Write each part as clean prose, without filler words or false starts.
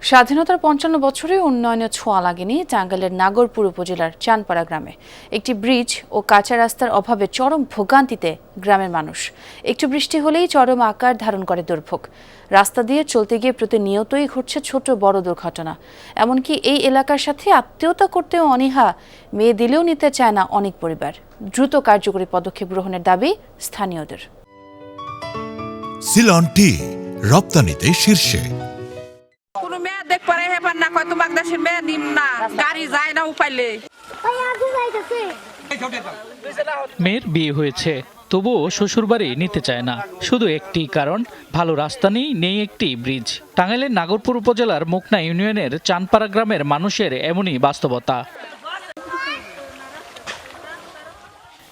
স্বাধীনতার ৫৫ বছরে উন্নয়নের ছোঁয়া লাগেনি টাঙ্গাইলের নাগরপুর উপজেলার চানপাড়া গ্রামে। একটি ব্রিজ ও কাঁচা রাস্তার অভাবে চরম ভোগান্তিতে গ্রামের মানুষ। একটু বৃষ্টি হলেই চরম আকার ধারণ করে দুর্ভোগ। রাস্তা দিয়ে চলতে গিয়ে প্রতিনিয়তই ঘটছে ছোট বড় দুর্ঘটনা। এমনকি এই এলাকার সাথে আত্মীয়তা করতেও অনীহা, মেয়ে দিলেও নিতে চায় না অনেক পরিবার। দ্রুত কার্যকরী পদক্ষেপ গ্রহণের দাবি স্থানীয়দের। সিলন টি রপ্তানিতে শীর্ষে। কোনো মেয়ে দেখ পরে হেবার না কয় তোমাক দেশের মেয়ে নিম না, গাড়ি যায় না উপাইলে। মেয়ের বিয়ে হয়েছে, তবুও শ্বশুরবাড়ি নিতে চায় না। শুধু একটি কারণ, ভালো রাস্তা নেই একটি ব্রিজ। টাঙ্গাইলের নাগরপুর উপজেলার মুকনা ইউনিয়নের চানপাড়া গ্রামের মানুষের এমনই বাস্তবতা।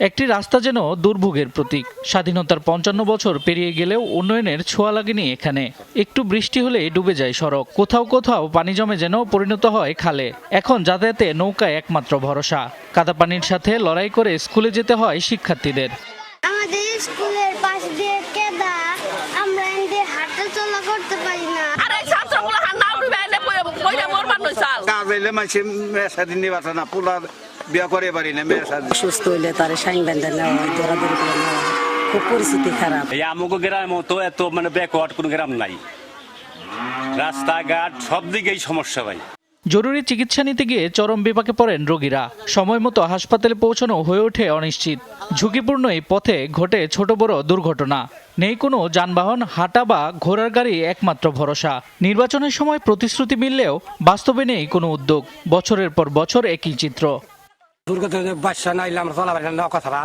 একটি রাস্তা যেন দুর্ভোগের প্রতীক। স্বাধীনতার ৫৫ বছর পেরিয়ে গেলেও উন্নয়নের ছোঁয়া লাগেনি এখানে। একটু বৃষ্টি হলে ডুবে যায় সড়ক, কোথাও কোথাও পানি জমে যেন পরিণত হয় খালে। এখন যাতায়াতে নৌকায় একমাত্র ভরসা। কাদা পানির সাথে লড়াই করে স্কুলে যেতে হয় শিক্ষার্থীদের। আমাদের স্কুলের পাশ দিয়ে কেদা, আমরা এনদে হাঁটা চলা করতে পারি না। আরে ছাত্রগুলো হান্না উড়বে এনে কইরা মরবার নই চাল। কাজ হইলে মাসে মেশাদিন নিবাস না, পোলা বিয়া করে পারি না মেশাদিন। সুস্থ হইলে তারে সাইন বেঁধে নেওয়া হয়, দৌড়াদৌড়ি করে নেওয়া হয়। খুব পরিস্থিতি খারাপ। এই আমুক গ্রামের মতো এত ব্যাকওয়ার্ড কোনো গ্রাম নাই। রাস্তাঘাট সব দিকেই সমস্যা ভাই। জরুরি চিকিৎসা নিতে গিয়ে চরম বিপাকে পড়েন রোগীরা। সময় মতো হাসপাতালে পৌঁছানো হয়ে ওঠে অনিশ্চিত। ঝুঁকিপূর্ণ এই পথে ঘটে ছোট বড় দুর্ঘটনা। নেই কোনো যানবাহন, হাঁটা বা ঘোড়ার গাড়ি একমাত্র ভরসা। নির্বাচনের সময় প্রতিশ্রুতি মিললেও বাস্তবে নেই কোনো উদ্যোগ। বছরের পর বছর একই চিত্র। দুর্ঘটনা বাসা নাইলে আমরা চলাবাড়ি না কথা,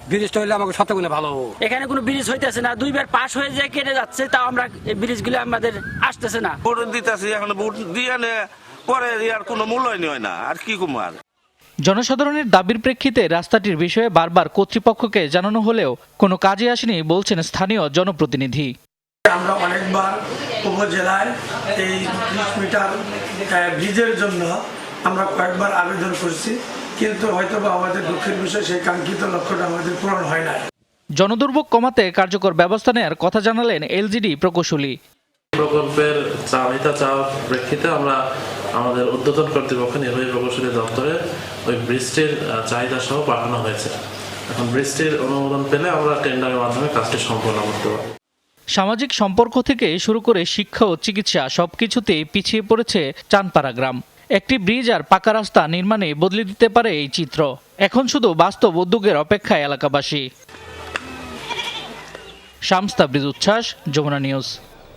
ব্রিজটা হইলে আমাকে শতগুণে ভালো। এখানে কোনো ব্রিজ হইতেছে না, দুইবার পাশ হয়ে যায় কেটে যাচ্ছে, তাও আমরা এই ব্রিজগুলো আমাদের আসতেছে না। ভোট দিতেছি, এখন ভোট দিয়ে পরে আর কোনো মূল্যায়ন হয় না, আর কি কুমার। জনসাধারণের দাবির প্রেক্ষিতে রাস্তাটির বিষয়ে বারবার কর্তৃপক্ষকে জানানো হলেও কোনো কাজে আসেনি বলছেন স্থানীয় জনপ্রতিনিধি। আমরা অনেকবার উপজেলায় এই 30 মিটার ব্রিজের জন্য আমরা কয়েকবার আবেদন করছি, কিন্তু হয়তো আমাদের দুঃখের বিষয় সেই কাঙ্ক্ষিত লক্ষ্যটা আমাদের পূরণ হয় না। জনদুর্ভোগ কমাতে কার্যকর ব্যবস্থা নেওয়ার কথা জানালেন এলজিডি প্রকৌশলী। প্রকল্পের চাহিদা চাওয়ার প্রেক্ষিতে আমরা আমাদের ঊর্ধ্বতন কর্তৃপক্ষ নির্বাহী প্রকৌশলী দপ্তরে ওই ব্রিজটির চাহিদা সহ পাঠানো হয়েছে। এখন ব্রিজটির অনুমোদন পেলে আমরা টেন্ডারের মাধ্যমে কাজটি সম্পন্ন করতে পারব। সামাজিক সম্পর্ক থেকে শুরু করে শিক্ষা ও চিকিৎসা সবকিছুতেই পিছিয়ে পড়েছে চানপাড়া গ্রাম। একটি ব্রিজ আর পাকা রাস্তা নির্মাণে বদলে দিতে পারে এই চিত্র। এখন শুধু বাস্তব উদ্যোগের অপেক্ষায় এলাকাবাসী। শামস তাবরিজ উচ্ছ্বাস, যমুনা নিউজ।